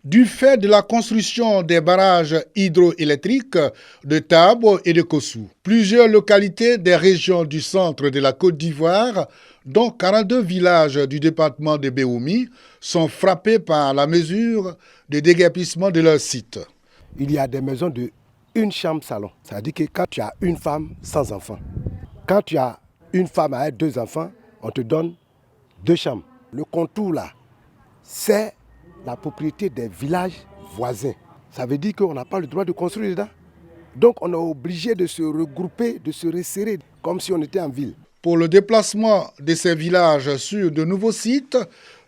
Du fait de la construction des barrages hydroélectriques de Tabo et de Kossou, plusieurs localités des régions du centre de la Côte d'Ivoire, dont 42 villages du département de Béoumi, sont frappés par la mesure de déguerpissement de leur site. Il y a des maisons de une chambre salon. Ça veut dire que quand tu as une femme sans enfant, quand tu as une femme avec 2 enfants, on te donne 2 chambres. Le contour là, c'est la propriété des villages voisins. Ça veut dire qu'on n'a pas le droit de construire dedans. Donc on est obligé de se regrouper, de se resserrer, comme si on était en ville. Pour le déplacement de ces villages sur de nouveaux sites,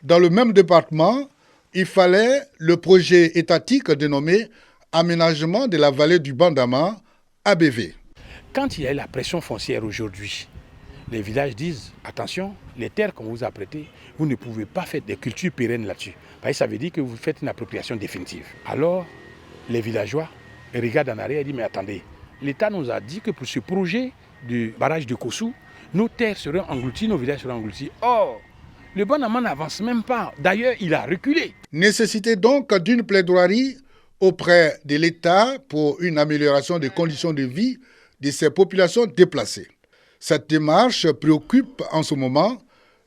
dans le même département, il fallait le projet étatique dénommé Aménagement de la vallée du Bandama, ABV. Quand il y a la pression foncière aujourd'hui, les villages disent, attention, les terres qu'on vous a prêtées, vous ne pouvez pas faire des cultures pérennes là-dessus. Parce que ça veut dire que vous faites une appropriation définitive. Alors, les villageois regardent en arrière et disent, mais attendez, l'État nous a dit que pour ce projet du barrage de Kossou, nos terres seront englouties, nos villages seront engloutis. Or, le Bandama n'avance même pas. D'ailleurs, il a reculé. Nécessité donc d'une plaidoirie auprès de l'État pour une amélioration des conditions de vie de ces populations déplacées. Cette démarche préoccupe en ce moment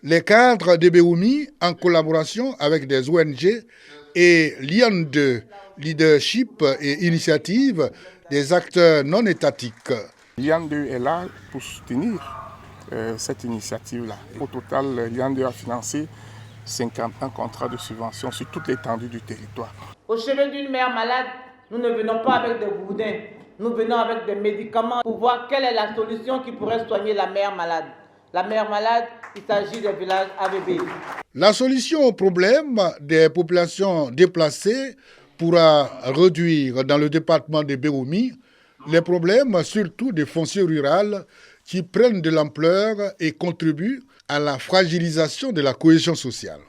les cadres de Béoumi en collaboration avec des ONG et Lion de Leadership et Initiative des acteurs non étatiques. Lion 2 est là pour soutenir cette initiative-là. Au total, Lion 2 a financé 51 contrats de subvention sur toute l'étendue du territoire. Au chevet d'une mère malade, nous ne venons pas avec des boudins. Nous venons avec des médicaments pour voir quelle est la solution qui pourrait soigner la mère malade. La mère malade, il s'agit des villages ABB. La solution au problème des populations déplacées pourra réduire dans le département de Béoumi les problèmes surtout des fonciers ruraux qui prennent de l'ampleur et contribuent à la fragilisation de la cohésion sociale.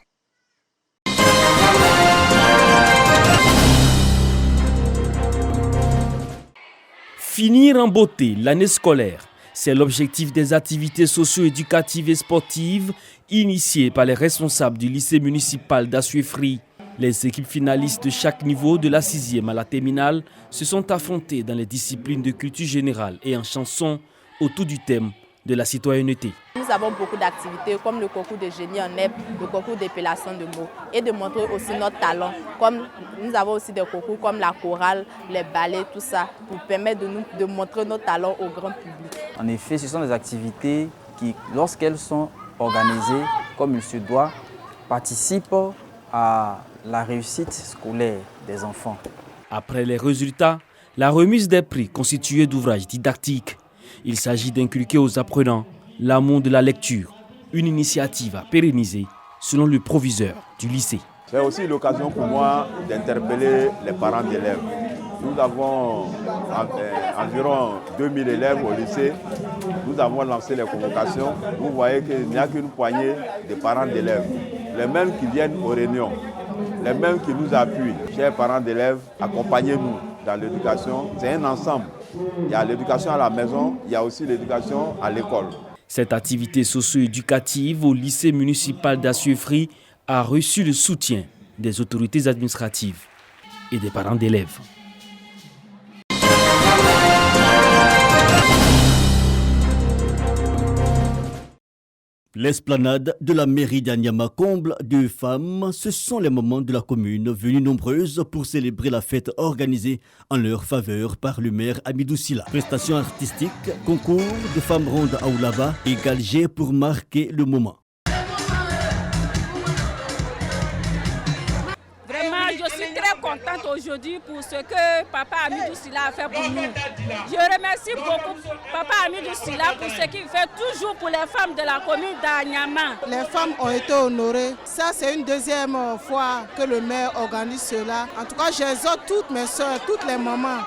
Finir en beauté l'année scolaire, c'est l'objectif des activités socio-éducatives et sportives initiées par les responsables du lycée municipal d'Assuéfry. Les équipes finalistes de chaque niveau, de la 6e à la terminale, se sont affrontées dans les disciplines de culture générale et en chanson autour du thème de la citoyenneté. Nous avons beaucoup d'activités comme le concours de génie en herbe, le concours d'épellation de mots et de montrer aussi notre talent. Comme nous avons aussi des concours comme la chorale, les ballets, tout ça, pour permettre de montrer nos talents au grand public. En effet, ce sont des activités qui, lorsqu'elles sont organisées comme il se doit, participent à la réussite scolaire des enfants. Après les résultats, la remise des prix constituée d'ouvrages didactiques. Il s'agit d'inculquer aux apprenants l'amour de la lecture, une initiative à pérenniser selon le proviseur du lycée. C'est aussi l'occasion pour moi d'interpeller les parents d'élèves. Nous avons environ 2000 élèves au lycée. Nous avons lancé les convocations. Vous voyez qu'il n'y a qu'une poignée de parents d'élèves. Les mêmes qui viennent aux réunions, les mêmes qui nous appuient. Chers parents d'élèves, accompagnez-nous dans l'éducation. C'est un ensemble. Il y a l'éducation à la maison, il y a aussi l'éducation à l'école. Cette activité socio-éducative au lycée municipal d'Assuéfry a reçu le soutien des autorités administratives et des parents d'élèves. L'esplanade de la mairie d'Anyama comble de femmes, ce sont les moments de la commune venues nombreuses pour célébrer la fête organisée en leur faveur par le maire Hamidou Sylla. Prestations artistiques, concours de femmes rondes à Oulaba et galgées pour marquer le moment. Je suis très contente aujourd'hui pour ce que Papa Hamidou Sylla a fait pour nous. Je remercie beaucoup Papa Hamidou Sylla pour ce qu'il fait toujours pour les femmes de la commune d'Anyama. Les femmes ont été honorées. Ça, c'est une deuxième fois que le maire organise cela. En tout cas, j'exhorte toutes mes soeurs, toutes les mamans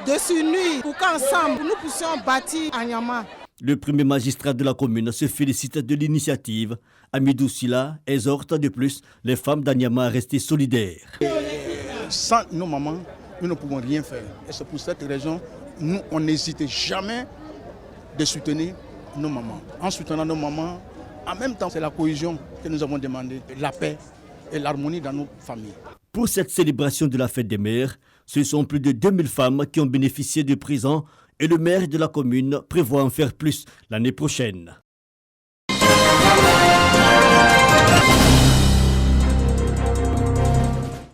de s'unir pour qu'ensemble, nous puissions bâtir Anyama. Le premier magistrat de la commune se félicite de l'initiative. Hamidou Sylla exhorte de plus les femmes d'Anyama à rester solidaires. Sans nos mamans, nous ne pouvons rien faire. Et c'est pour cette raison, nous, on n'hésite jamais de soutenir nos mamans. En soutenant nos mamans, en même temps, c'est la cohésion que nous avons demandé, la paix et l'harmonie dans nos familles. Pour cette célébration de la fête des mères, ce sont plus de 2000 femmes qui ont bénéficié de présents et le maire de la commune prévoit en faire plus l'année prochaine.